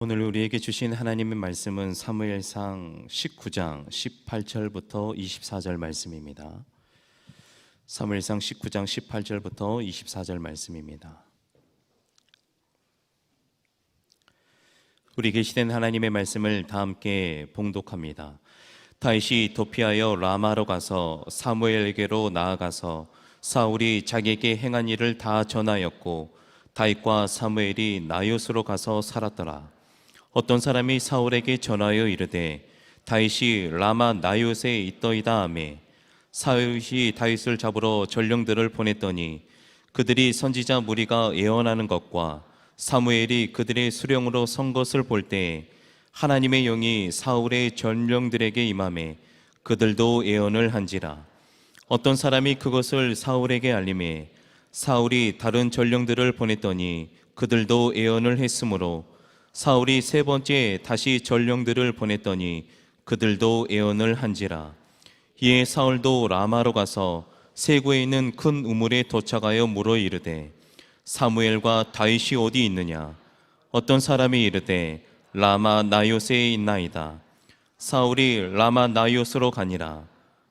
오늘 우리에게 주신 하나님의 말씀은 사무엘상 19장 18절부터 24절 말씀입니다. 사무엘상 19장 18절부터 24절 말씀입니다. 우리 계시된 하나님의 말씀을 다 함께 봉독합니다. 다윗이 도피하여 라마로 가서 사무엘에게로 나아가서 사울이 자기에게 행한 일을 다 전하였고 다윗과 사무엘이 나요스로 가서 살았더라. 어떤 사람이 사울에게 전하여 이르되 다윗이 라마 나요스에 있더이다 하매 사울이 다윗을 잡으러 전령들을 보냈더니 그들이 선지자 무리가 예언하는 것과 사무엘이 그들의 수령으로 선 것을 볼 때에 하나님의 영이 사울의 전령들에게 임하매 그들도 예언을 한지라. 어떤 사람이 그것을 사울에게 알림해 사울이 다른 전령들을 보냈더니 그들도 예언을 했으므로 사울이 세 번째 다시 전령들을 보냈더니 그들도 예언을 한지라. 이에 사울도 라마로 가서 세구에 있는 큰 우물에 도착하여 물어 이르되 사무엘과 다윗이 어디 있느냐? 어떤 사람이 이르되 라마 나요스에 있나이다. 사울이 라마 나요스로 가니라.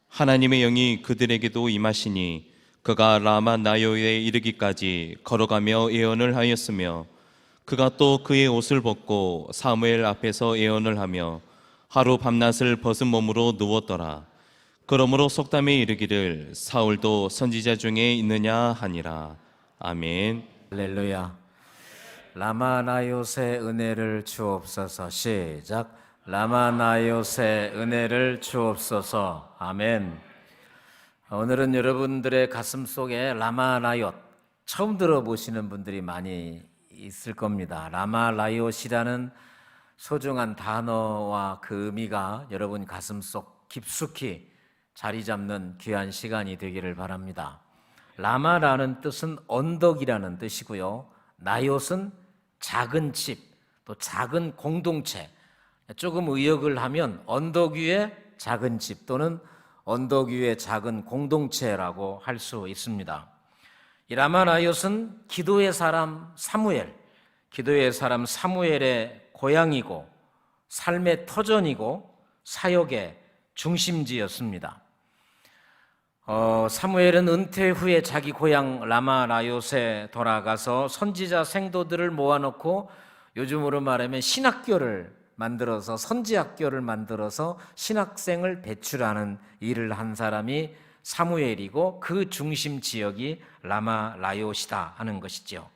하나님의 영이 그들에게도 임하시니 그가 라마 나요에 이르기까지 걸어가며 예언을 하였으며 그가 또 그의 옷을 벗고 사무엘 앞에서 예언을 하며 하루 밤낮을 벗은 몸으로 누웠더라. 그러므로 속담에 이르기를 사울도 선지자 중에 있느냐 하니라. 아멘. 할렐루야. 라마나요스의 은혜를 주옵소서. 시작. 라마나요스의 은혜를 주옵소서. 아멘. 오늘은 여러분들의 가슴 속에 라마나요트 처음 들어보시는 분들이 많이 있을 겁니다. 라마나요시라는 소중한 단어와 그 의미가 여러분 가슴 속 깊숙이 자리 잡는 귀한 시간이 되기를 바랍니다. 라마라는 뜻은 언덕이라는 뜻이고요. 나요스는 작은 집, 또 작은 공동체. 조금 의역을 하면 언덕 위에 작은 집 또는 언덕 위에 작은 공동체라고 할 수 있습니다. 이 라마나요스는 기도의 사람 사무엘의 고향이고 삶의 터전이고 사역의 중심지였습니다. 사무엘은 은퇴 후에 자기 고향 라마나요스에 돌아가서 선지자 생도들을 모아놓고 요즘으로 말하면 신학교를 만들어서 선지학교를 만들어서 신학생을 배출하는 일을 한 사람이 사무엘이고 그 중심 지역이 라마나요시다 하는 것이죠.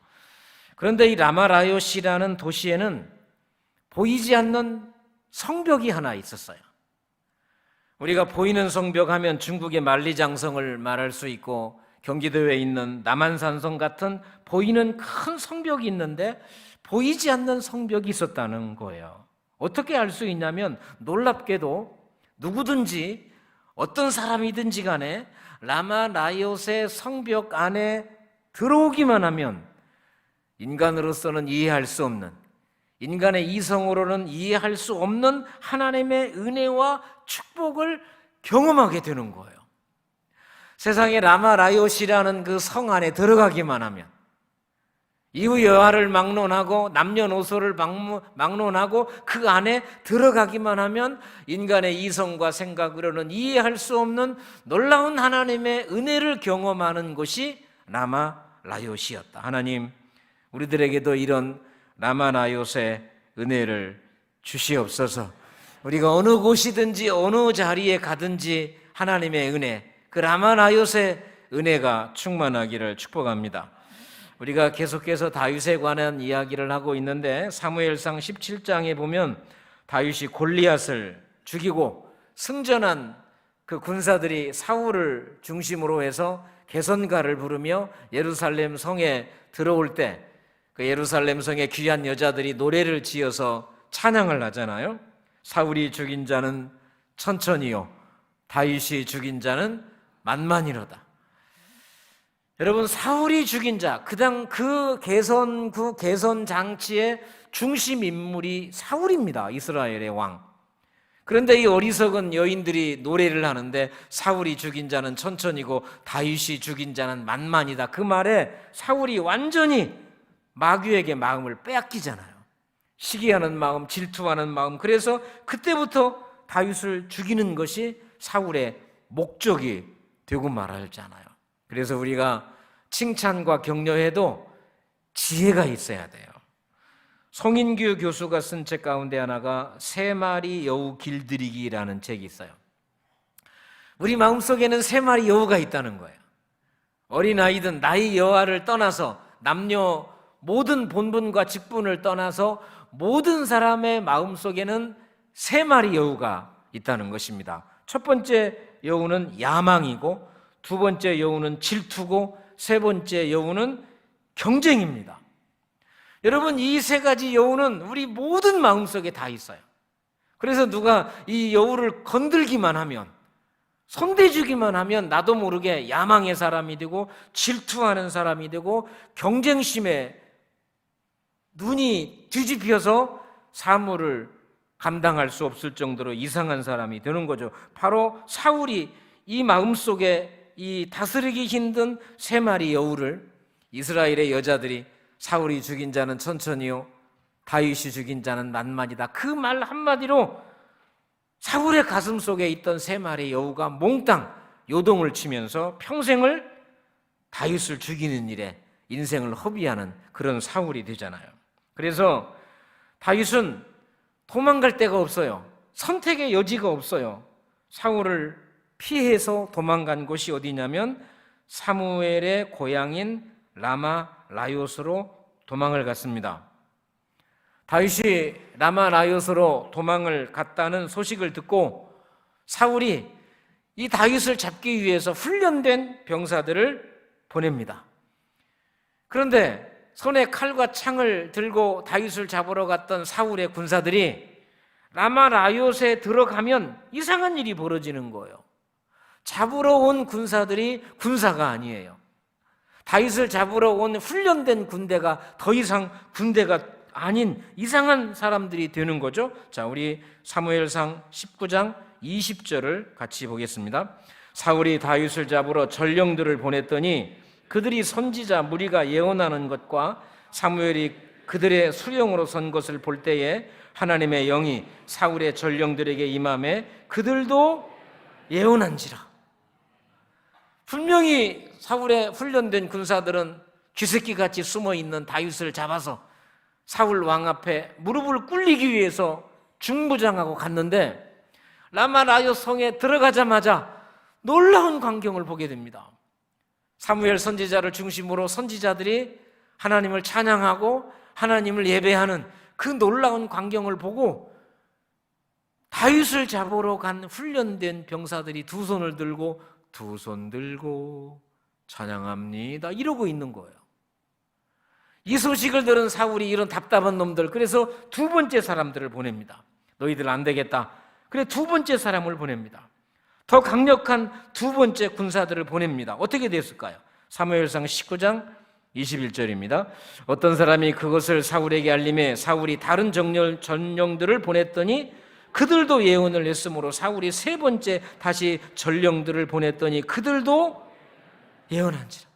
그런데 이 라마나요시라는 도시에는 보이지 않는 성벽이 하나 있었어요. 우리가 보이는 성벽 하면 중국의 만리장성을 말할 수 있고 경기도에 있는 남한산성 같은 보이는 큰 성벽이 있는데 보이지 않는 성벽이 있었다는 거예요. 어떻게 알 수 있냐면 놀랍게도 누구든지 어떤 사람이든지 간에 라마나요스의 성벽 안에 들어오기만 하면 인간으로서는 이해할 수 없는, 인간의 이성으로는 이해할 수 없는 하나님의 은혜와 축복을 경험하게 되는 거예요. 세상에 라마나요시라는 그 성 안에 들어가기만 하면 이후 여하를 막론하고 남녀노소를 막론하고 그 안에 들어가기만 하면 인간의 이성과 생각으로는 이해할 수 없는 놀라운 하나님의 은혜를 경험하는 것이 라마나요시였다. 하나님, 우리들에게도 이런 라마나요스의 은혜를 주시옵소서. 우리가 어느 곳이든지 어느 자리에 가든지 하나님의 은혜, 그 라마나요스의 은혜가 충만하기를 축복합니다. 우리가 계속해서 다윗에 관한 이야기를 하고 있는데 사무엘상 17장에 보면 다윗이 골리앗을 죽이고 승전한 그 군사들이 사울을 중심으로 해서 개선가를 부르며 예루살렘 성에 들어올 때 그 예루살렘 성의 귀한 여자들이 노래를 지어서 찬양을 하잖아요. 사울이 죽인 자는 천천히요, 다윗이 죽인 자는 만만이로다. 여러분, 사울이 죽인 자, 그 개선 장치의 중심 인물이 사울입니다. 이스라엘의 왕. 그런데 이 어리석은 여인들이 노래를 하는데 사울이 죽인 자는 천천히고 다윗이 죽인 자는 만만이다. 그 말에 사울이 완전히 마귀에게 마음을 빼앗기잖아요. 시기하는 마음, 질투하는 마음. 그래서 그때부터 다윗을 죽이는 것이 사울의 목적이 되고 말았잖아요. 그래서 우리가 칭찬과 격려해도 지혜가 있어야 돼요. 송인규 교수가 쓴 책 가운데 하나가 세 마리 여우 길들이기라는 책이 있어요. 우리 마음속에는 세 마리 여우가 있다는 거예요. 어린아이든 나이 여하를 떠나서 남녀 모든 본분과 직분을 떠나서 모든 사람의 마음속에는 세 마리 여우가 있다는 것입니다. 첫 번째 여우는 야망이고, 두 번째 여우는 질투고, 세 번째 여우는 경쟁입니다. 여러분, 이 세 가지 여우는 우리 모든 마음속에 다 있어요. 그래서 누가 이 여우를 건들기만 하면, 손대주기만 하면 나도 모르게 야망의 사람이 되고 질투하는 사람이 되고 경쟁심에 눈이 뒤집혀서 사물을 감당할 수 없을 정도로 이상한 사람이 되는 거죠. 바로 사울이 이 마음속에 이 다스리기 힘든 세 마리 여우를 이스라엘의 여자들이 사울이 죽인 자는 천천히요, 다윗이 죽인 자는 만만이다. 그 말 한마디로 사울의 가슴 속에 있던 세 마리 여우가 몽땅 요동을 치면서 평생을 다윗을 죽이는 일에 인생을 허비하는 그런 사울이 되잖아요. 그래서 다윗은 도망갈 데가 없어요. 선택의 여지가 없어요. 사울을 피해서 도망간 곳이 어디냐면 사무엘의 고향인 라마 라요스로 도망을 갔습니다. 다윗이 라마 라요스로 도망을 갔다는 소식을 듣고 사울이 이 다윗을 잡기 위해서 훈련된 병사들을 보냅니다. 그런데 손에 칼과 창을 들고 다윗을 잡으러 갔던 사울의 군사들이 라마 라요스에 들어가면 이상한 일이 벌어지는 거예요. 잡으러 온 군사들이 군사가 아니에요. 다윗을 잡으러 온 훈련된 군대가 더 이상 군대가 아닌 이상한 사람들이 되는 거죠. 자, 우리 사무엘상 19장 20절을 같이 보겠습니다. 사울이 다윗을 잡으러 전령들을 보냈더니 그들이 선지자 무리가 예언하는 것과 사무엘이 그들의 수령으로 선 것을 볼 때에 하나님의 영이 사울의 전령들에게 임하매 그들도 예언한지라. 분명히 사울의 훈련된 군사들은 쥐새끼같이 숨어있는 다윗을 잡아서 사울 왕 앞에 무릎을 꿇리기 위해서 중부장하고 갔는데 라마 라요 성에 들어가자마자 놀라운 광경을 보게 됩니다. 사무엘 선지자를 중심으로 선지자들이 하나님을 찬양하고 하나님을 예배하는 그 놀라운 광경을 보고 다윗을 잡으러 간 훈련된 병사들이 두 손을 들고 두 손 들고 찬양합니다 이러고 있는 거예요. 이 소식을 들은 사울이 이런 답답한 놈들, 그래서 두 번째 사람들을 보냅니다. 너희들 안 되겠다. 그래 두 번째 사람을 보냅니다. 더 강력한 두 번째 군사들을 보냅니다. 어떻게 됐을까요? 사무엘상 19장 21절입니다. 어떤 사람이 그것을 사울에게 알림해 사울이 다른 전령들을 보냈더니 그들도 예언을 했으므로 사울이 세 번째 다시 전령들을 보냈더니 그들도 예언한지라.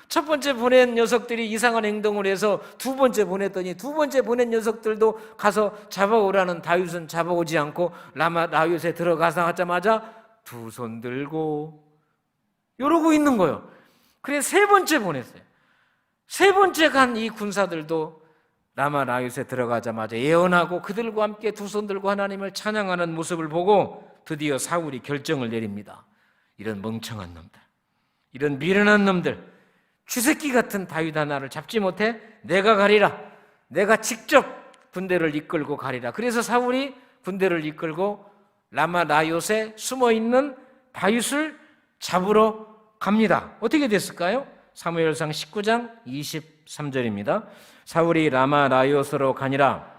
첫 번째 보낸 녀석들이 이상한 행동을 해서 두 번째 보냈더니 두 번째 보낸 녀석들도 가서 잡아오라는 다윗은 잡아오지 않고 라마 라요스에 들어가서 하자마자 두 손 들고 이러고 있는 거예요. 그래 세 번째 보냈어요. 세 번째 간 이 군사들도 라마 라요스에 들어가자마자 예언하고 그들과 함께 두 손 들고 하나님을 찬양하는 모습을 보고 드디어 사울이 결정을 내립니다. 이런 멍청한 놈들, 이런 미련한 놈들, 쥐새끼 같은 다윗 하나를 잡지 못해 내가 가리라. 내가 직접 군대를 이끌고 가리라. 그래서 사울이 군대를 이끌고 라마 라요스에 숨어있는 다윗을 잡으러 갑니다. 어떻게 됐을까요? 사무엘상 19장 23절입니다. 사울이 라마 라요스로 가니라.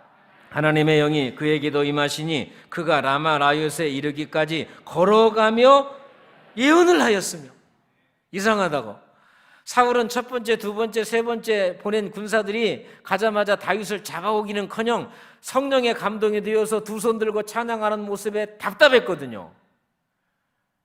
하나님의 영이 그에게도 임하시니 그가 라마 라요스에 이르기까지 걸어가며 예언을 하였으며. 이상하다고. 사울은 첫 번째, 두 번째, 세 번째 보낸 군사들이 가자마자 다윗을 잡아오기는커녕 성령의 감동이 되어서 두 손 들고 찬양하는 모습에 답답했거든요.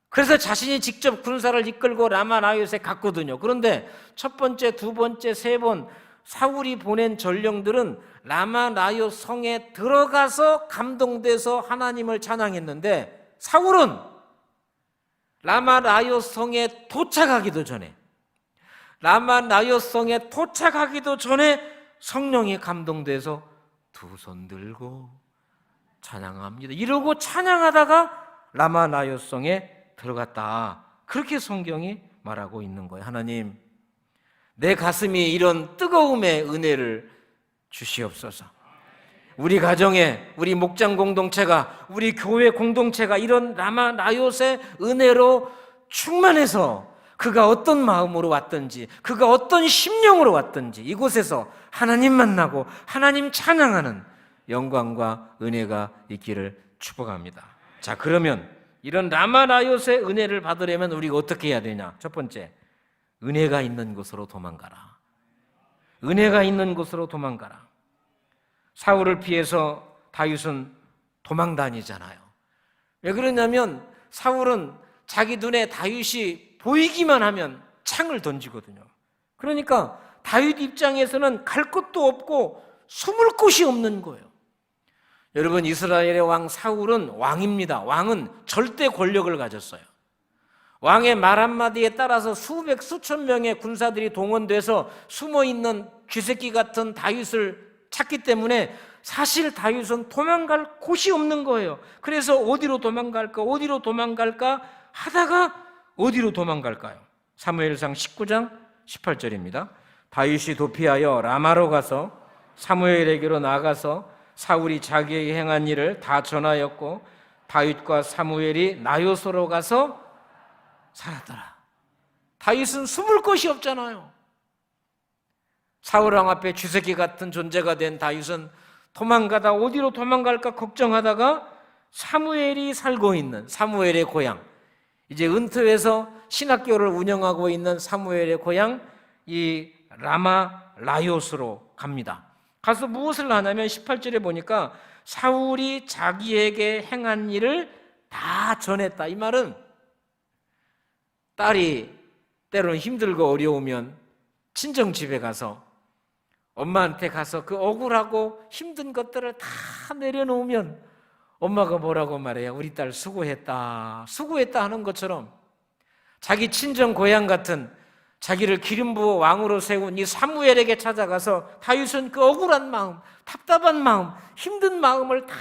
그래서 자신이 직접 군사를 이끌고 라마 라요스에 갔거든요. 그런데 첫 번째, 두 번째, 세 번 사울이 보낸 전령들은 라마나요 성에 들어가서 감동돼서 하나님을 찬양했는데 사울은 라마나요 성에 도착하기도 전에 성령이 감동돼서 두 손 들고 찬양합니다 이러고 찬양하다가 라마나요 성에 들어갔다. 그렇게 성경이 말하고 있는 거예요. 하나님, 내 가슴이 이런 뜨거움의 은혜를 주시옵소서. 우리 가정에, 우리 목장 공동체가, 우리 교회 공동체가 이런 라마나요의 은혜로 충만해서 그가 어떤 마음으로 왔든지, 그가 어떤 심령으로 왔든지 이곳에서 하나님 만나고 하나님 찬양하는 영광과 은혜가 있기를 축복합니다. 자, 그러면 이런 라마나요의 은혜를 받으려면 우리가 어떻게 해야 되냐? 첫 번째, 은혜가 있는 곳으로 도망가라. 은혜가 있는 곳으로 도망가라. 사울을 피해서 다윗은 도망 다니잖아요. 왜 그러냐면 사울은 자기 눈에 다윗이 보이기만 하면 창을 던지거든요. 그러니까 다윗 입장에서는 갈 곳도 없고 숨을 곳이 없는 거예요. 여러분, 이스라엘의 왕 사울은 왕입니다. 왕은 절대 권력을 가졌어요. 왕의 말 한마디에 따라서 수백 수천 명의 군사들이 동원돼서 숨어있는 쥐새끼 같은 다윗을 찾기 때문에 사실 다윗은 도망갈 곳이 없는 거예요. 그래서 어디로 도망갈까 하다가 어디로 도망갈까요? 사무엘상 19장 18절입니다. 다윗이 도피하여 라마로 가서 사무엘에게로 나아가서 사울이 자기에게 행한 일을 다 전하였고 다윗과 사무엘이 나요소로 가서 살았더라. 다윗은 숨을 곳이 없잖아요. 사울 왕 앞에 쥐새끼 같은 존재가 된 다윗은 도망가다 어디로 도망갈까 걱정하다가 사무엘이 살고 있는 사무엘의 고향, 이제 은퇴해서 신학교를 운영하고 있는 사무엘의 고향 이 라마 라요스로 갑니다. 가서 무엇을 하냐면 18절에 보니까 사울이 자기에게 행한 일을 다 전했다. 이 말은 딸이 때로는 힘들고 어려우면 친정 집에 가서 엄마한테 가서 그 억울하고 힘든 것들을 다 내려놓으면 엄마가 뭐라고 말해요? 우리 딸 수고했다 하는 것처럼 자기 친정 고향 같은 자기를 기름 부어 왕으로 세운 이 사무엘에게 찾아가서 다윗은 그 억울한 마음, 답답한 마음, 힘든 마음을 다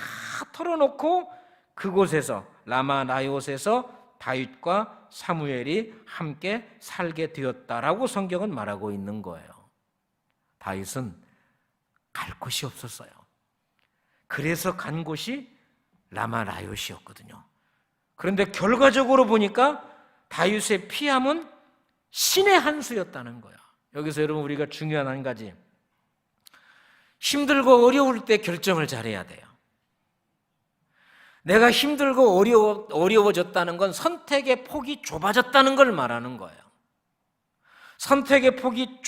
털어놓고 그곳에서 라마나요스에서 다윗과 사무엘이 함께 살게 되었다라고 성경은 말하고 있는 거예요. 다윗은 갈 곳이 없었어요. 그래서 간 곳이 라마나요스였거든요. 그런데 결과적으로 보니까 다윗의 피함은 신의 한 수였다는 거야. 여기서 여러분 우리가 중요한 한 가지, 힘들고 어려울 때 결정을 잘해야 돼요. 내가 힘들고 어려워졌다는 건 선택의 폭이 좁아졌다는 걸 말하는 거예요. 선택의 폭이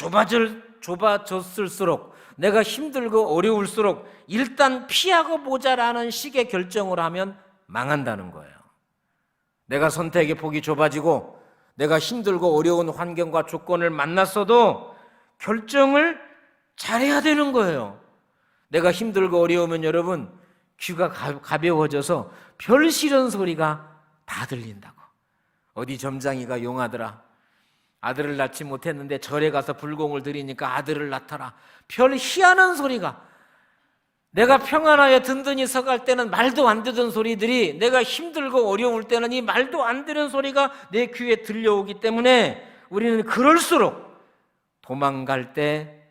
좁아졌을수록 내가 힘들고 어려울수록 일단 피하고 보자라는 식의 결정을 하면 망한다는 거예요. 내가 선택의 폭이 좁아지고 내가 힘들고 어려운 환경과 조건을 만났어도 결정을 잘해야 되는 거예요. 내가 힘들고 어려우면 여러분 귀가 가벼워져서 별 싫은 소리가 다 들린다고. 어디 점장이가 용하더라. 아들을 낳지 못했는데 절에 가서 불공을 드리니까 아들을 낳더라. 별 희한한 소리가, 내가 평안하여 든든히 서갈 때는 말도 안 되던 소리들이 내가 힘들고 어려울 때는 이 말도 안 되는 소리가 내 귀에 들려오기 때문에 우리는 그럴수록 도망갈 때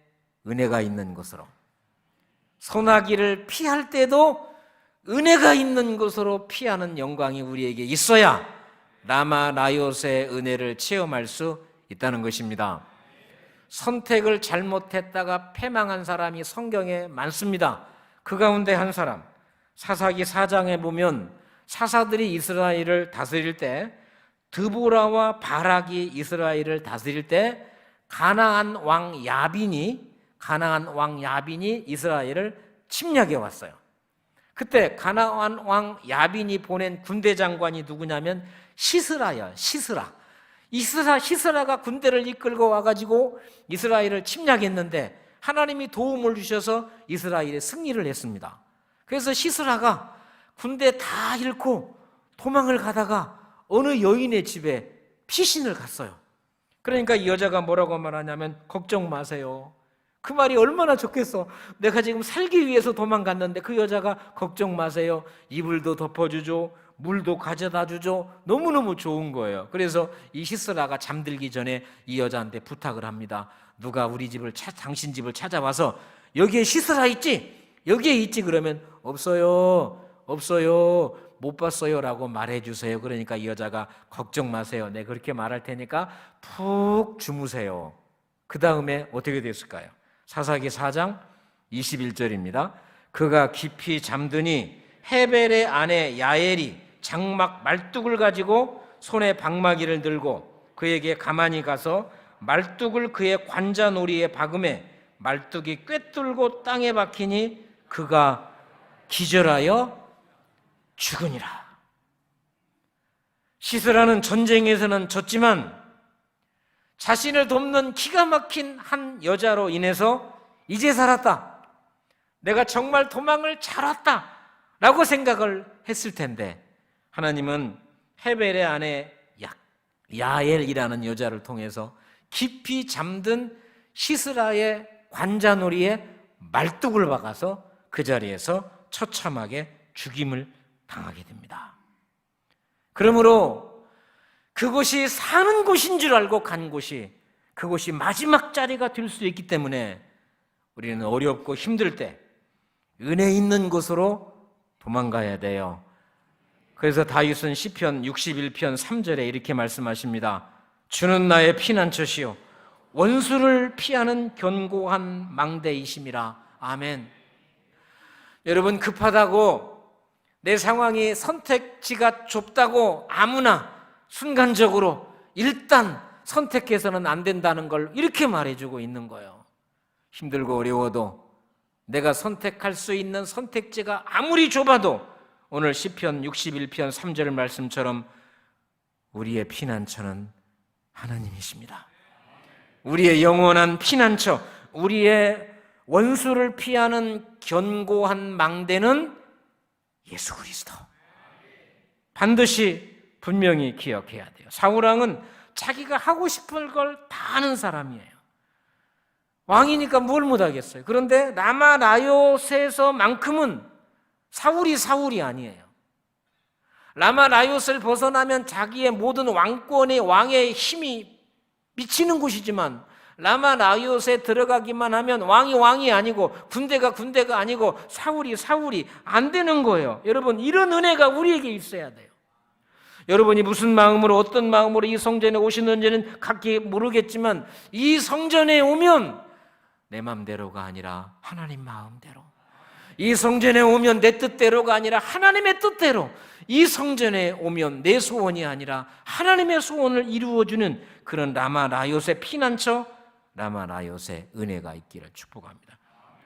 은혜가 있는 곳으로, 소나기를 피할 때도 은혜가 있는 곳으로 피하는 영광이 우리에게 있어야 라마나요스의 은혜를 체험할 수 있다는 것입니다. 선택을 잘못했다가 패망한 사람이 성경에 많습니다. 그 가운데 한 사람, 사사기 4장에 보면 사사들이 이스라엘을 다스릴 때, 드보라와 바락이 이스라엘을 다스릴 때 가나안 왕 야빈이 이스라엘을 침략해 왔어요. 그때 가나안 왕 야빈이 보낸 군대 장관이 누구냐면 시스라야. 시스라가 군대를 이끌고 와가지고 이스라엘을 침략했는데 하나님이 도움을 주셔서 이스라엘에 승리를 했습니다. 그래서 시스라가 군대 다 잃고 도망을 가다가 어느 여인의 집에 피신을 갔어요. 그러니까 이 여자가 뭐라고 말하냐면 걱정 마세요. 그 말이 얼마나 좋겠어. 내가 지금 살기 위해서 도망갔는데 그 여자가 걱정 마세요. 이불도 덮어주죠. 물도 가져다 주죠. 너무너무 좋은 거예요. 그래서 이 시스라가 잠들기 전에 이 여자한테 부탁을 합니다. 누가 우리 집을 당신 집을 찾아와서 여기에 시스라 있지? 여기에 있지? 그러면 없어요. 못 봤어요 라고 말해주세요. 그러니까 이 여자가 걱정 마세요. 내가 그렇게 말할 테니까 푹 주무세요. 그 다음에 어떻게 됐을까요? 사사기 4장 21절입니다. 그가 깊이 잠드니 헤벨의 아내 야엘이 장막 말뚝을 가지고 손에 방마기를 들고 그에게 가만히 가서 말뚝을 그의 관자놀이에 박음에 말뚝이 꿰뚫고 땅에 박히니 그가 기절하여 죽으니라. 시스라는 전쟁에서는 졌지만 자신을 돕는 기가 막힌 한 여자로 인해서 이제 살았다. 내가 정말 도망을 잘 왔다 라고 생각을 했을 텐데 하나님은 헤벨의 아내 야엘이라는 여자를 통해서 깊이 잠든 시스라의 관자놀이에 말뚝을 박아서 그 자리에서 처참하게 죽임을 당하게 됩니다. 그러므로 그곳이 사는 곳인 줄 알고 간 곳이 그곳이 마지막 자리가 될 수 있기 때문에 우리는 어렵고 힘들 때 은혜 있는 곳으로 도망가야 돼요. 그래서 다윗은 시편 61편 3절에 이렇게 말씀하십니다. 주는 나의 피난처시요 원수를 피하는 견고한 망대이심이라. 아멘. 여러분, 급하다고 내 상황이 선택지가 좁다고 아무나 순간적으로 일단 선택해서는 안 된다는 걸 이렇게 말해주고 있는 거예요. 힘들고 어려워도 내가 선택할 수 있는 선택지가 아무리 좁아도 오늘 시편 61편 3절 말씀처럼 우리의 피난처는 하나님이십니다. 우리의 영원한 피난처, 우리의 원수를 피하는 견고한 망대는 예수 그리스도. 반드시 분명히 기억해야 돼요. 사울왕은 자기가 하고 싶은 걸 다 하는 사람이에요. 왕이니까 뭘 못하겠어요. 그런데 라마라요셋에서만큼은 사울이 아니에요. 라마라요셋을 벗어나면 자기의 모든 왕의 힘이 미치는 곳이지만 라마라요셋에 들어가기만 하면 왕이 아니고 군대가 아니고 사울이 안 되는 거예요. 여러분, 이런 은혜가 우리에게 있어야 돼요. 여러분이 무슨 마음으로 어떤 마음으로 이 성전에 오시는지는 각기 모르겠지만 이 성전에 오면 내 마음대로가 아니라 하나님 마음대로, 이 성전에 오면 내 뜻대로가 아니라 하나님의 뜻대로, 이 성전에 오면 내 소원이 아니라 하나님의 소원을 이루어주는 그런 라마라요셋 피난처, 라마라요셋 은혜가 있기를 축복합니다.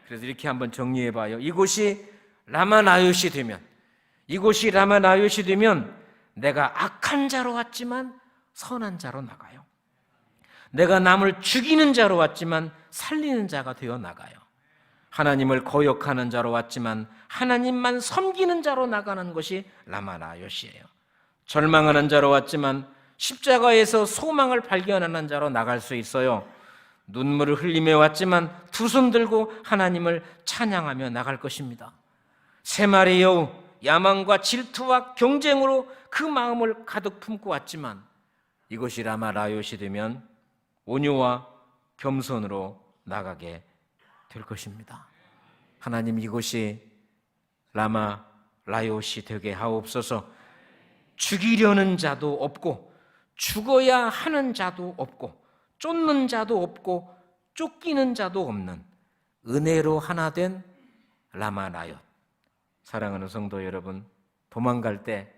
그래서 이렇게 한번 정리해봐요. 이곳이 라마라요시 되면 내가 악한 자로 왔지만 선한 자로 나가요. 내가 남을 죽이는 자로 왔지만 살리는 자가 되어 나가요. 하나님을 거역하는 자로 왔지만 하나님만 섬기는 자로 나가는 것이 라마라요시예요. 절망하는 자로 왔지만 십자가에서 소망을 발견하는 자로 나갈 수 있어요. 눈물을 흘리며 왔지만 두 손 들고 하나님을 찬양하며 나갈 것입니다. 세 마리 여우, 야망과 질투와 경쟁으로 그 마음을 가득 품고 왔지만 이것이 라마라요시 되면 온유와 겸손으로 나가게 될 것입니다. 하나님, 이곳이 라마라요시 되게 하옵소서. 죽이려는 자도 없고 죽어야 하는 자도 없고 쫓는 자도 없고 쫓기는 자도 없는 은혜로 하나 된 라마라요. 사랑하는 성도 여러분, 도망갈 때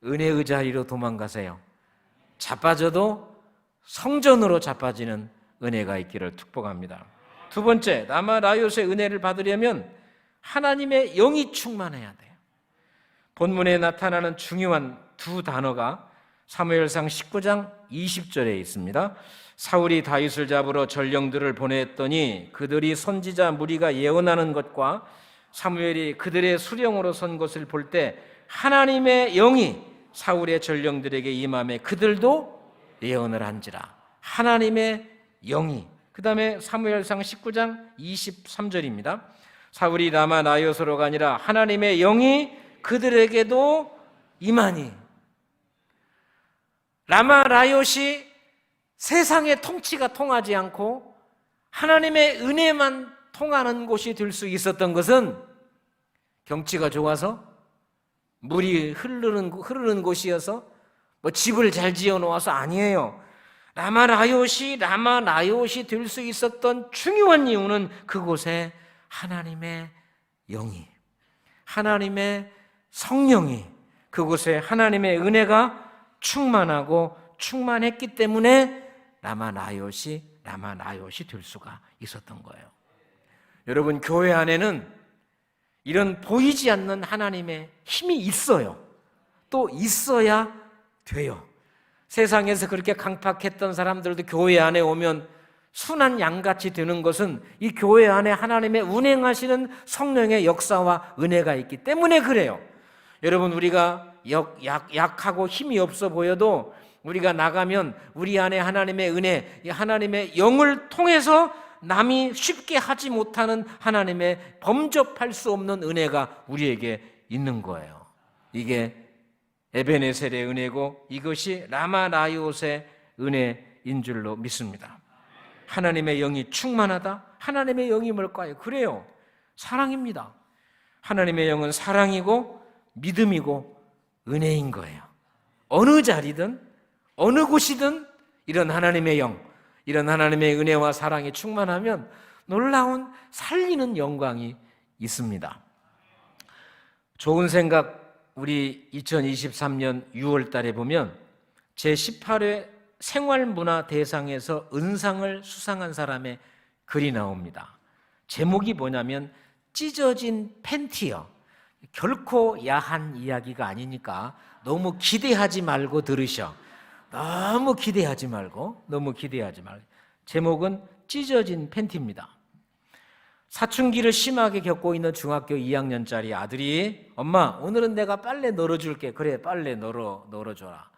은혜의 자리로 도망가세요. 자빠져도 성전으로 자빠지는 은혜가 있기를 축복합니다. 두 번째, 라마라요스의 은혜를 받으려면 하나님의 영이 충만해야 돼요. 본문에 나타나는 중요한 두 단어가 사무엘상 19장 20절에 있습니다. 사울이 다윗을 잡으러 전령들을 보냈더니 그들이 선지자 무리가 예언하는 것과 사무엘이 그들의 수령으로 선 것을 볼 때 하나님의 영이 사울의 전령들에게 임함에 그들도 예언을 한지라. 하나님의 영이. 그 다음에 사무엘상 19장 23절입니다. 사울이 라마 나요스로 가니라 하나님의 영이 그들에게도 임하니. 라마 라요시 세상의 통치가 통하지 않고 하나님의 은혜만 통하는 곳이 될 수 있었던 것은 경치가 좋아서 물이 흐르는 곳이어서 뭐 집을 잘 지어 놓아서 아니에요. 라마 나요시 될 수 있었던 중요한 이유는 그곳에 하나님의 영이, 하나님의 성령이, 그곳에 하나님의 은혜가 충만하고 충만했기 때문에 라마 나요시 될 수가 있었던 거예요. 여러분, 교회 안에는 이런 보이지 않는 하나님의 힘이 있어요. 또 있어야 돼요. 세상에서 그렇게 강팍했던 사람들도 교회 안에 오면 순한 양같이 되는 것은 이 교회 안에 하나님의 운행하시는 성령의 역사와 은혜가 있기 때문에 그래요. 여러분, 우리가 약하고 힘이 없어 보여도 우리가 나가면 우리 안에 하나님의 은혜, 하나님의 영을 통해서 남이 쉽게 하지 못하는 하나님의 범접할 수 없는 은혜가 우리에게 있는 거예요. 이게 에베네셀의 은혜고 이것이 라마 나요스의 은혜인 줄로 믿습니다. 하나님의 영이 충만하다? 하나님의 영이 뭘까요? 그래요. 사랑입니다. 하나님의 영은 사랑이고 믿음이고 은혜인 거예요. 어느 자리든 어느 곳이든 이런 하나님의 영, 이런 하나님의 은혜와 사랑이 충만하면 놀라운 살리는 영광이 있습니다. 좋은 생각, 우리 2023년 6월 달에 보면 제18회 생활문화대상에서 은상을 수상한 사람의 글이 나옵니다. 제목이 뭐냐면 찢어진 팬티요. 결코 야한 이야기가 아니니까 너무 기대하지 말고 들으셔. 너무 기대하지 말고. 제목은 찢어진 팬티입니다. 사춘기를 심하게 겪고 있는 중학교 2학년짜리 아들이 엄마, 오늘은 내가 빨래 널어줄게. 그래, 빨래 널어줘라.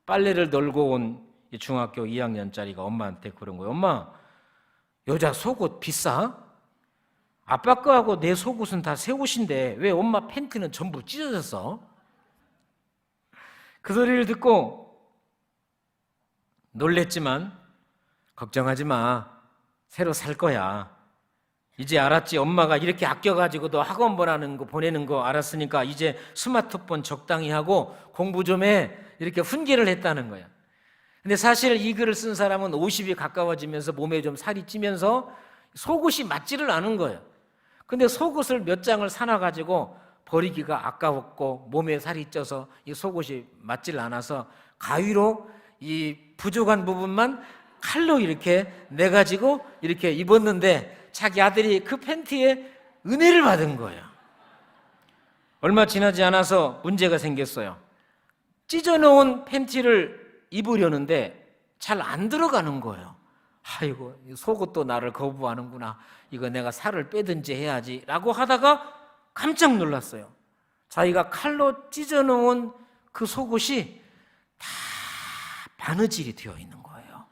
빨래를 널고 온 이 중학교 2학년짜리가 엄마한테 그런 거예요. 엄마, 여자 속옷 비싸? 아빠 거하고 내 속옷은 다 새 옷인데 왜 엄마 팬티는 전부 찢어졌어? 그 소리를 듣고 놀랬지만 걱정하지 마. 새로 살 거야. 이제 알았지? 엄마가 이렇게 아껴가지고 너 학원 보내는 거 알았으니까 이제 스마트폰 적당히 하고 공부 좀 해. 이렇게 훈계를 했다는 거야. 근데 사실 이 글을 쓴 사람은 50이 가까워지면서 몸에 좀 살이 찌면서 속옷이 맞지를 않은 거예요. 근데 속옷을 몇 장을 사놔가지고 버리기가 아까웠고 몸에 살이 쪄서 이 속옷이 맞질 않아서 가위로 이 부족한 부분만 칼로 이렇게 내가지고 이렇게 입었는데 자기 아들이 그 팬티에 은혜를 받은 거예요. 얼마 지나지 않아서 문제가 생겼어요. 찢어놓은 팬티를 입으려는데 잘 안 들어가는 거예요. 아이고, 속옷도 나를 거부하는구나. 이거 내가 살을 빼든지 해야지 라고 하다가 깜짝 놀랐어요. 자기가 칼로 찢어놓은 그 속옷이 다 바느질이 되어 있는 거예요.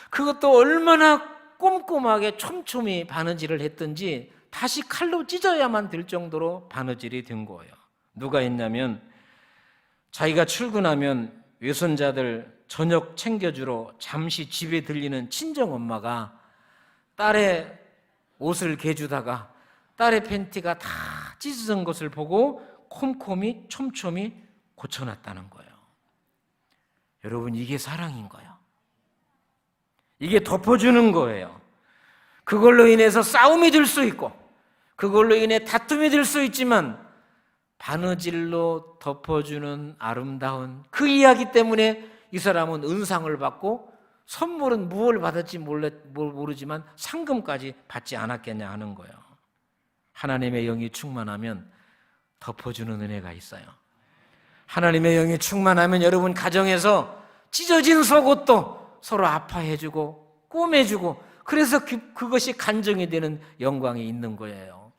그것도 얼마나 꼼꼼하게 촘촘히 바느질을 했든지 다시 칼로 찢어야만 될 정도로 바느질이 된 거예요. 누가 했냐면 자기가 출근하면 외손자들 저녁 챙겨주러 잠시 집에 들리는 친정엄마가 딸의 옷을 개주다가 딸의 팬티가 다 찢어진 것을 보고 콤콤히 촘촘히 고쳐놨다는 거예요. 여러분, 이게 사랑인 거예요. 이게 덮어주는 거예요. 그걸로 인해서 싸움이 될 수 있고 그걸로 인해 다툼이 될 수 있지만 바느질로 덮어주는 아름다운 그 이야기 때문에 이 사람은 은상을 받고 선물은 무엇을 받을지 모르지만 상금까지 받지 않았겠냐 하는 거예요. 하나님의 영이 충만하면 덮어주는 은혜가 있어요. 하나님의 영이 충만하면 여러분 가정에서 찢어진 속옷도 서로 아파해주고 꼬매주고, 그래서 그것이 간증이 되는 영광이 있는 거예요.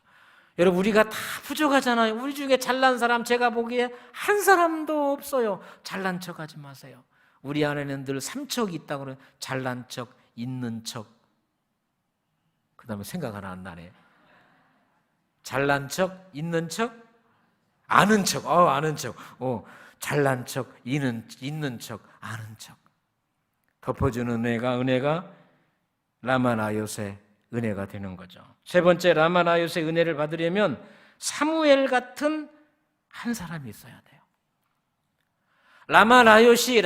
여러분, 우리가 다 부족하잖아요. 우리 중에 잘난 사람 제가 보기에 한 사람도 없어요. 잘난 척하지 마세요. 우리 안에는 늘 삼척이 있다고 그래요. 잘난 척, 있는 척, 그 다음에 생각 하나 안 나네. 잘난 척, 있는 척, 아는 척. 아는 척. 잘난 척, 있는 척, 아는 척. 덮어주는 은혜가 라마나요의 은혜가 되는 거죠. 세 번째, 라마나요의 은혜를 받으려면 사무엘 같은 한 사람이 있어야 돼요. 라마라요시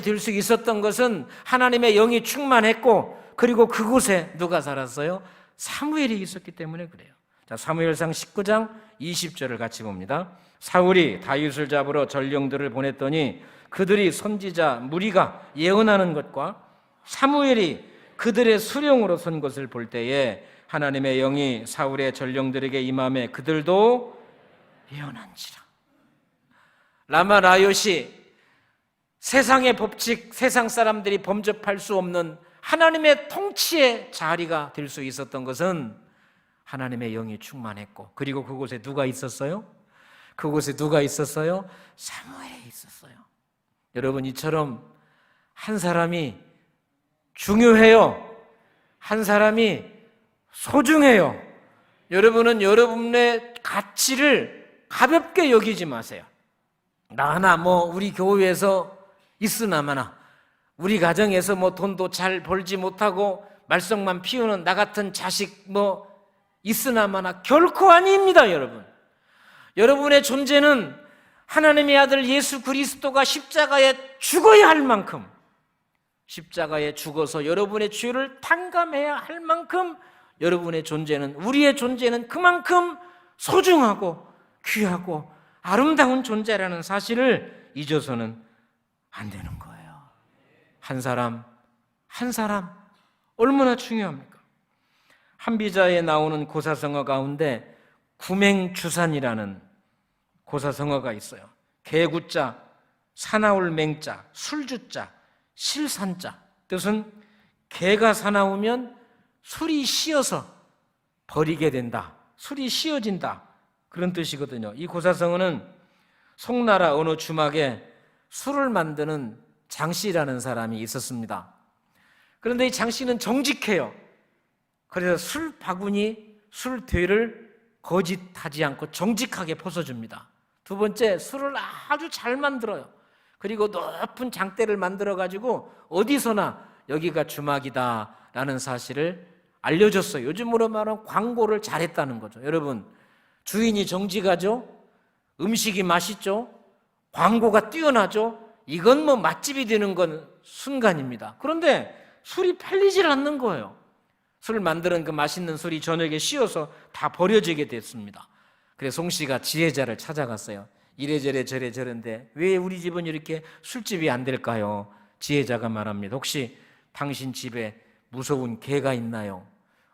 될 수 있었던 것은 하나님의 영이 충만했고, 그리고 그곳에 누가 살았어요? 사무엘이 있었기 때문에 그래요. 자, 사무엘상 19장 20절을 같이 봅니다. 사울이 다윗을 잡으러 전령들을 보냈더니 그들이 선지자 무리가 예언하는 것과 사무엘이 그들의 수령으로 선 것을 볼 때에 하나님의 영이 사울의 전령들에게 임함에 그들도 예언한지라. 라마라요시, 세상의 법칙, 세상 사람들이 범접할 수 없는 하나님의 통치의 자리가 될 수 있었던 것은 하나님의 영이 충만했고, 그리고 그곳에 누가 있었어요? 사무엘이 있었어요. 여러분, 이처럼 한 사람이 중요해요. 한 사람이 소중해요. 여러분은 여러분의 가치를 가볍게 여기지 마세요. 나 하나 우리 교회에서 있으나마나, 우리 가정에서 돈도 잘 벌지 못하고 말썽만 피우는 나 같은 자식 있으나마나 결코 아닙니다. 여러분의 존재는 하나님의 아들 예수 그리스도가 십자가에 죽어야 할 만큼, 십자가에 죽어서 여러분의 죄를 탕감해야 할 만큼 여러분의 존재는, 우리의 존재는 그만큼 소중하고 귀하고 아름다운 존재라는 사실을 잊어서는 안 되는 거예요. 한 사람 얼마나 중요합니까? 한비자에 나오는 고사성어 가운데 구맹주산이라는 고사성어가 있어요. 개구자, 사나울 맹자, 술주자, 실산자. 뜻은 개가 사나우면 술이 쉬어서 버리게 된다, 술이 쉬어진다, 그런 뜻이거든요. 이 고사성어는 송나라 어느 주막에 술을 만드는 장씨라는 사람이 있었습니다. 그런데 이 장씨는 정직해요. 그래서 술 바구니, 술 되를 거짓하지 않고 정직하게 벗어줍니다. 두 번째, 술을 아주 잘 만들어요. 그리고 높은 장대를 만들어가지고 어디서나 여기가 주막이다 라는 사실을 알려줬어요. 요즘으로 말하면 광고를 잘했다는 거죠. 여러분, 주인이 정직하죠? 음식이 맛있죠? 광고가 뛰어나죠? 이건 맛집이 되는 건 순간입니다. 그런데 술이 팔리질 않는 거예요. 술 만드는 그 맛있는 술이 저녁에 쉬어서 다 버려지게 됐습니다. 그래서 송 씨가 지혜자를 찾아갔어요. 이래저래 저래저래인데 왜 우리 집은 이렇게 술집이 안 될까요? 지혜자가 말합니다. 혹시 당신 집에 무서운 개가 있나요?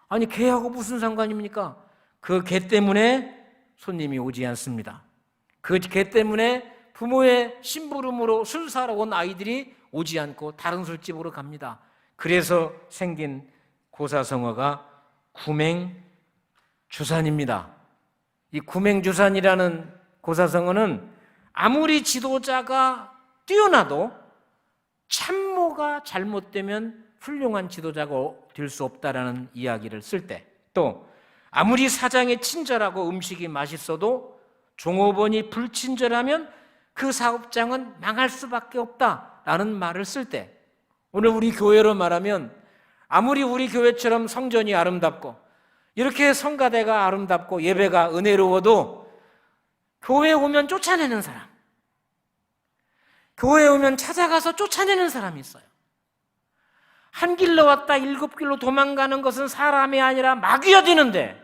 아니, 개하고 무슨 상관입니까? 그 개 때문에 손님이 오지 않습니다. 그 개 때문에 부모의 심부름으로 술 사러 온 아이들이 오지 않고 다른 술집으로 갑니다. 그래서 생긴 고사성어가 구맹주산입니다. 이 구맹주산이라는 고사성어는 아무리 지도자가 뛰어나도 참모가 잘못되면 훌륭한 지도자가 될 수 없다라는 이야기를 쓸 때, 또 아무리 사장이 친절하고 음식이 맛있어도 종업원이 불친절하면 그 사업장은 망할 수밖에 없다라는 말을 쓸 때, 오늘 우리 교회로 말하면 아무리 우리 교회처럼 성전이 아름답고 이렇게 성가대가 아름답고 예배가 은혜로워도 교회에 오면 쫓아내는 사람, 교회에 오면 찾아가서 쫓아내는 사람이 있어요. 한 길로 왔다 7길로 도망가는 것은 사람이 아니라 마귀가 되는데,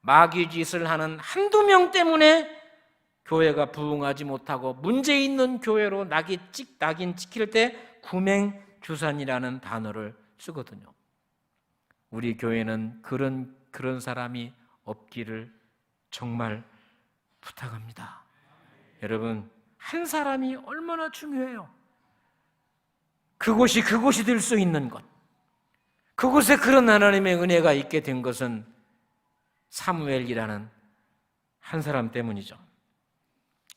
마귀짓을 하는 한두 명 때문에 교회가 부흥하지 못하고 문제 있는 교회로 낙인 찍힐 때 구맹주산이라는 단어를 쓰거든요. 우리 교회는 그런 사람이 없기를 정말 부탁합니다. 여러분, 한 사람이 얼마나 중요해요. 그곳이 될 수 있는 것, 그곳에 그런 하나님의 은혜가 있게 된 것은 사무엘이라는 한 사람 때문이죠.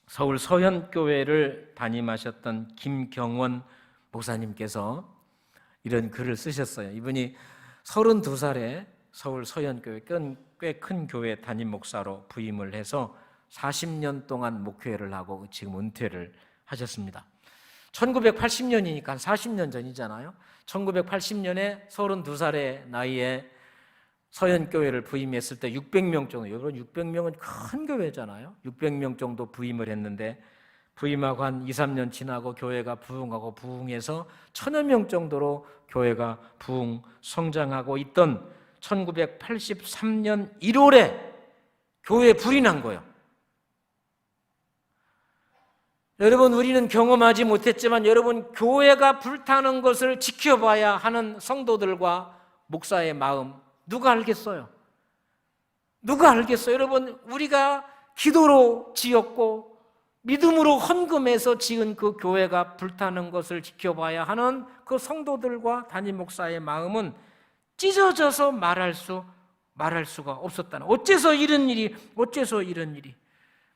서울 서현교회를 담임하셨던 김경원 목사님께서 이런 글을 쓰셨어요. 이분이 32살에 서울 서현교회 꽤 큰 교회 담임 목사로 부임을 해서 40년 동안 목회를 하고 지금 은퇴를 하셨습니다. 1980년이니까 40년 전이잖아요. 1980년에 32살의 나이에 서현교회를 부임했을 때 600명 정도, 여러분 600명은 큰 교회잖아요. 600명 정도 부임을 했는데 부임하고 한 2, 3년 지나고 교회가 부흥하고 부흥해서 1000여 명 정도로 교회가 부흥 성장하고 있던 1983년 1월에 교회에 불이 난 거예요. 여러분, 우리는 경험하지 못했지만 여러분, 교회가 불타는 것을 지켜봐야 하는 성도들과 목사의 마음 누가 알겠어요? 누가 알겠어요? 여러분, 우리가 기도로 지었고 믿음으로 헌금해서 지은 그 교회가 불타는 것을 지켜봐야 하는 그 성도들과 담임 목사의 마음은 찢어져서 말할 수가 없었다는, 어째서 이런 일이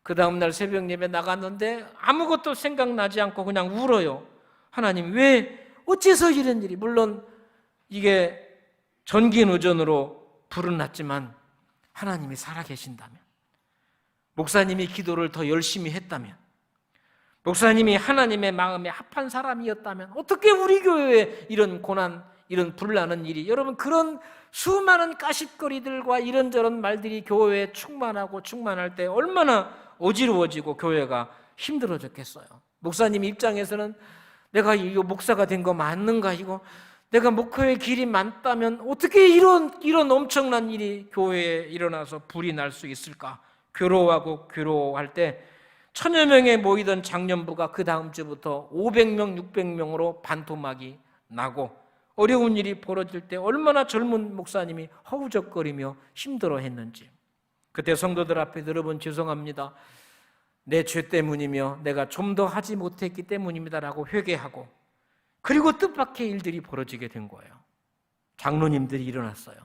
그 다음날 새벽 예배 나갔는데 아무것도 생각나지 않고 그냥 울어요. 하나님, 왜, 어째서 이런 일이, 물론 이게 전기노전으로 불은 났지만 하나님이 살아계신다면, 목사님이 기도를 더 열심히 했다면, 목사님이 하나님의 마음에 합한 사람이었다면 어떻게 우리 교회에 이런 고난, 이런 불나는 일이, 여러분, 그런 수많은 까십거리들과 이런저런 말들이 교회에 충만할 때 얼마나 어지러워지고 교회가 힘들어졌겠어요. 목사님 입장에서는 내가 이거 목사가 된 거 맞는가, 이거 내가 목회의 길이 많다면 어떻게 이런 엄청난 일이 교회에 일어나서 불이 날 수 있을까 괴로워할 때 1000여 명에 모이던 장년부가 그 다음 주부터 500명, 600명으로 반토막이 나고 어려운 일이 벌어질 때 얼마나 젊은 목사님이 허우적거리며 힘들어했는지, 그때 성도들 앞에 여러분 죄송합니다, 내 죄 때문이며 내가 좀 더 하지 못했기 때문입니다라고 회개하고, 그리고 뜻밖의 일들이 벌어지게 된 거예요. 장로님들이 일어났어요.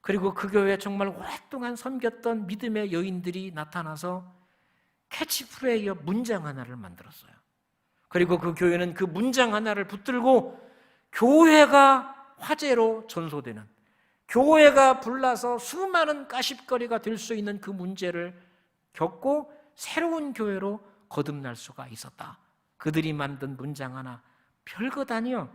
그리고 그 교회에 정말 오랫동안 섬겼던 믿음의 여인들이 나타나서 캐치프레이어 문장 하나를 만들었어요. 그리고 그 교회는 그 문장 하나를 붙들고 교회가 화제로 전소되는, 교회가 불나서 수많은 까십거리가 될 수 있는 그 문제를 겪고 새로운 교회로 거듭날 수가 있었다. 그들이 만든 문장 하나, 별것 아니요,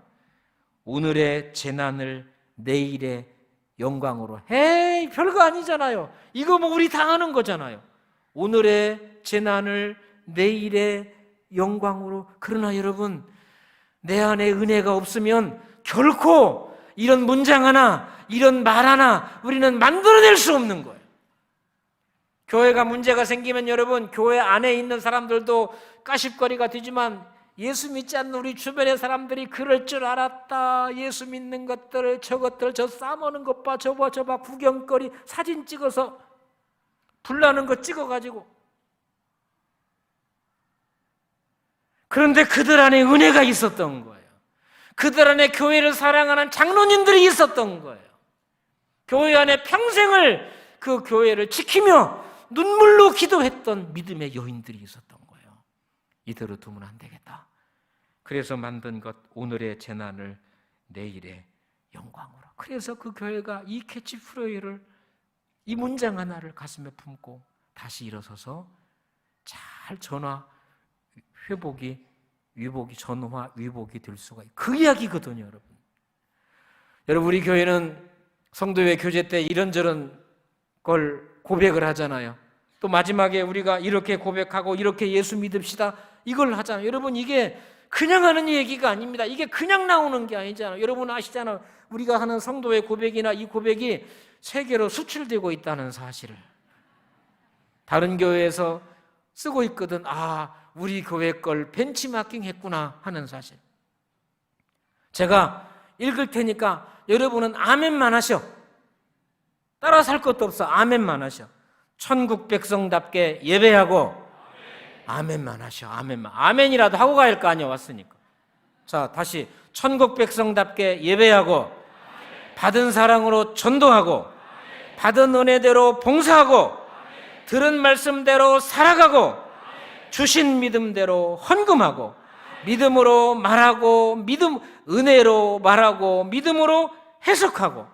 오늘의 재난을 내일의 영광으로. 에이, 별거 아니잖아요. 이거 뭐 우리 다 아는 거잖아요. 오늘의 재난을 내일의 영광으로. 그러나 여러분, 내 안에 은혜가 없으면 결코 이런 문장 하나, 이런 말 하나 우리는 만들어낼 수 없는 거예요. 교회가 문제가 생기면 여러분, 교회 안에 있는 사람들도 까십거리가 되지만 예수 믿지 않는 우리 주변의 사람들이 그럴 줄 알았다, 예수 믿는 것들, 저것들, 저 싸먹는 것 봐, 저봐 구경거리 사진 찍어서 불나는 거 찍어가지고. 그런데 그들 안에 은혜가 있었던 거예요. 그들 안에 교회를 사랑하는 장로님들이 있었던 거예요. 교회 안에 평생을 그 교회를 지키며 눈물로 기도했던 믿음의 여인들이 있었던 거예요. 이대로 두면 안 되겠다. 그래서 만든 것, 오늘의 재난을 내일의 영광으로. 그래서 그 교회가 이 캐치프레이를, 이 문장 하나를 가슴에 품고 다시 일어서서 잘 전화 위복이 될 수가 있어요. 그 이야기거든요, 여러분. 여러분, 우리 교회는 성도회 교제 때 이런저런 걸 고백을 하잖아요. 또 마지막에 우리가 이렇게 고백하고 이렇게 예수 믿읍시다, 이걸 하잖아요. 여러분, 이게 그냥 하는 얘기가 아닙니다. 이게 그냥 나오는 게 아니잖아요. 여러분 아시잖아요. 우리가 하는 성도의 고백이나 이 고백이 세계로 수출되고 있다는 사실을. 다른 교회에서 쓰고 있거든. 아, 우리 교회 걸 벤치마킹 했구나 하는 사실. 제가 읽을 테니까 여러분은 아멘만 하셔. 따라서 할 것도 없어. 아멘만 하셔. 천국 백성답게 예배하고 아멘만 하셔. 아멘만. 아멘이라도 하고 가야 할 거 아니야, 왔으니까. 자, 다시 천국 백성답게 예배하고, 받은 사랑으로 전도하고, 받은 은혜대로 봉사하고, 들은 말씀대로 살아가고, 주신 믿음대로 헌금하고, 믿음으로 말하고, 은혜로 말하고, 믿음으로 해석하고.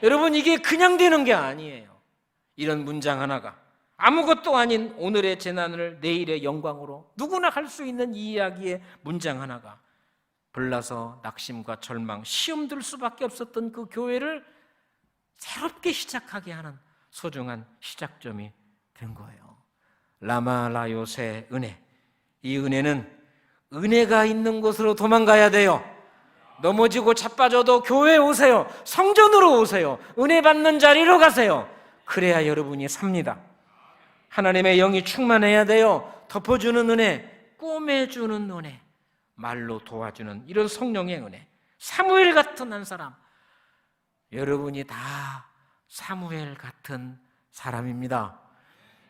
여러분, 이게 그냥 되는 게 아니에요. 이런 문장 하나가 아무것도 아닌 오늘의 재난을 내일의 영광으로 누구나 할 수 있는 이 이야기의 문장 하나가 불나서 낙심과 절망, 시험 들 수밖에 없었던 그 교회를 새롭게 시작하게 하는 소중한 시작점이 된 거예요. 라마라요새 은혜. 이 은혜는 은혜가 있는 곳으로 도망가야 돼요. 넘어지고 자빠져도 교회에 오세요. 성전으로 오세요. 은혜 받는 자리로 가세요. 그래야 여러분이 삽니다. 하나님의 영이 충만해야 돼요. 덮어주는 은혜, 꼬매주는 은혜, 말로 도와주는 이런 성령의 은혜. 사무엘 같은 한 사람. 여러분이 다 사무엘 같은 사람입니다.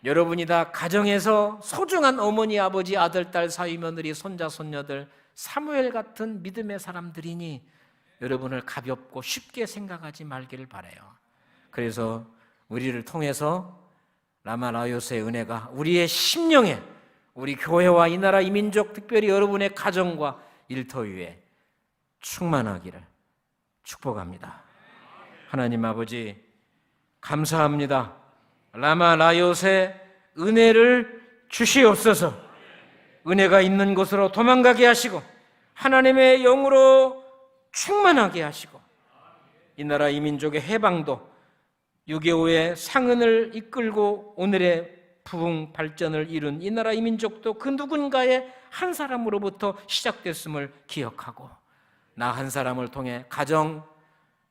여러분이 다 가정에서 소중한 어머니, 아버지, 아들, 딸, 사위, 며느리, 손자, 손녀들 사무엘 같은 믿음의 사람들이니 여러분을 가볍고 쉽게 생각하지 말기를 바라요. 그래서 우리를 통해서 라마라요새의 은혜가 우리의 심령에, 우리 교회와 이 나라 이 민족, 특별히 여러분의 가정과 일터 위에 충만하기를 축복합니다. 하나님 아버지 감사합니다. 라마라요새 은혜를 주시옵소서. 은혜가 있는 곳으로 도망가게 하시고 하나님의 영으로 충만하게 하시고 이 나라 이 민족의 해방도 6.25의 상흔을 이끌고 오늘의 부흥 발전을 이룬 이 나라 이 민족도 그 누군가의 한 사람으로부터 시작됐음을 기억하고 나 한 사람을 통해 가정,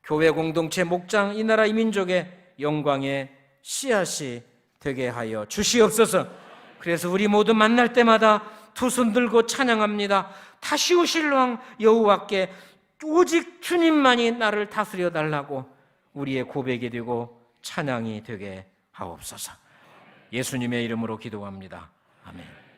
교회 공동체, 목장, 이 나라 이 민족의 영광의 씨앗이 되게 하여 주시옵소서. 그래서 우리 모두 만날 때마다 두 손 들고 찬양합니다. 다시 오실 왕 여호와께 오직 주님만이 나를 다스려 달라고 우리의 고백이 되고 찬양이 되게 하옵소서. 예수님의 이름으로 기도합니다. 아멘.